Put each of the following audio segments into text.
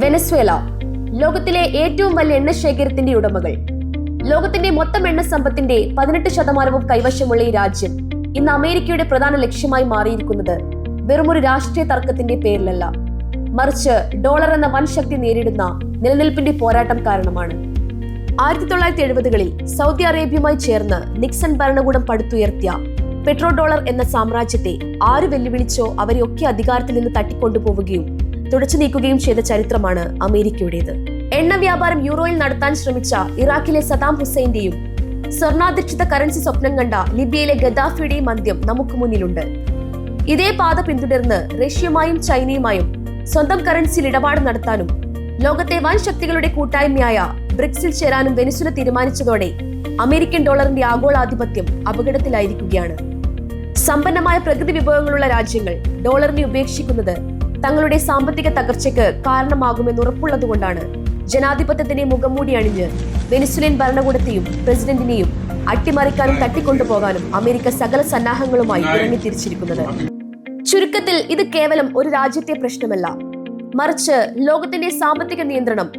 Venezuela ലോകത്തിലെ ഏറ്റവും വലിയ എണ്ണ ശേഖരത്തിന്റെ ഉടമകൾ. ലോകത്തിന്റെ മൊത്തം എണ്ണ സമ്പത്തിന്റെ 18% കൈവശമുള്ള ഈ രാജ്യം ഇന്ന് അമേരിക്കയുടെ പ്രധാന ലക്ഷ്യമായി മാറിയിരിക്കുന്നത് വെറുമൊരു രാഷ്ട്രീയ തർക്കത്തിന്റെ പേരിലല്ല, മറിച്ച് ഡോളർ എന്ന വൻ ശക്തി നേരിടുന്ന നിലനിൽപ്പിന്റെ പോരാട്ടം കാരണമാണ്. 1970-കളിൽ സൗദി അറേബ്യയുമായി ചേർന്ന് നിക്സൺ ഭരണകൂടം പടുത്തുയർത്തിയ പെട്രോ ഡോളർ എന്ന സാമ്രാജ്യത്തെ ആര് വെല്ലുവിളിച്ചോ അവരെയൊക്കെ അധികാരത്തിൽ നിന്ന് തട്ടിക്കൊണ്ടുപോവുകയും തുടച്ചു നീക്കുകയും ചെയ്ത ചരിത്രമാണ് അമേരിക്കയുടേത്. എണ്ണ വ്യാപാരം യൂറോയിൽ നടത്താൻ ശ്രമിച്ച ഇറാഖിലെ സദാം ഹുസൈന്റെയും സ്വർണാധിഷ്ഠിത കറൻസി സ്വപ്നം കണ്ട ലിബിയയിലെ ഗദ്ദാഫിയുടെയും അന്ത്യം നമുക്ക് മുന്നിലുണ്ട്. ഇതേ പാത പിന്തുടർന്ന് റഷ്യയുമായും ചൈനയുമായും സ്വന്തം കറൻസിയിൽ ഇടപാട് നടത്താനും ലോകത്തെ വൻ ശക്തികളുടെ കൂട്ടായ്മയായ ബ്രിക്സിൽ ചേരാനും വെനിസ്വേല തീരുമാനിച്ചതോടെ അമേരിക്കൻ ഡോളറിന്റെ ആഗോളാധിപത്യം അപകടത്തിലായിരിക്കുകയാണ്. സമ്പന്നമായ പ്രകൃതി വിഭവങ്ങളുള്ള രാജ്യങ്ങൾ ഡോളറിനെ ഉപേക്ഷിക്കുന്നത് തങ്ങളുടെ സാമ്പത്തിക തകർച്ചയ്ക്ക് കാരണമാകുമെന്ന് ഉറപ്പുള്ളതുകൊണ്ടാണ് ജനാധിപത്യത്തിന്റെ മുഖംമൂടി അണിഞ്ഞ് വെനിസ്വേലിയൻ ഭരണകൂടത്തെയും പ്രസിഡന്റിനെയും അട്ടിമറിക്കാനും തട്ടിക്കൊണ്ടുപോകാനും അമേരിക്ക സകല സന്നാഹങ്ങളുമായി ഇറങ്ങിത്തിരിച്ചിരിക്കുന്നത്. ചുരുക്കത്തിൽ ഇത് കേവലം ഒരു രാജ്യത്തെ പ്രശ്നമല്ല, മറിച്ച് ലോകത്തിന്റെ സാമ്പത്തിക നിയന്ത്രണം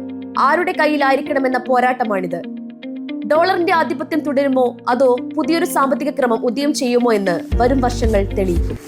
ആരുടെ കയ്യിലായിരിക്കണമെന്ന പോരാട്ടമാണിത്. ഡോളറിന്റെ ആധിപത്യം തുടരുമോ അതോ പുതിയൊരു സാമ്പത്തിക ക്രമം ഉദയം ചെയ്യുമോ എന്ന് വരും വർഷങ്ങൾ തെളിയിക്കും.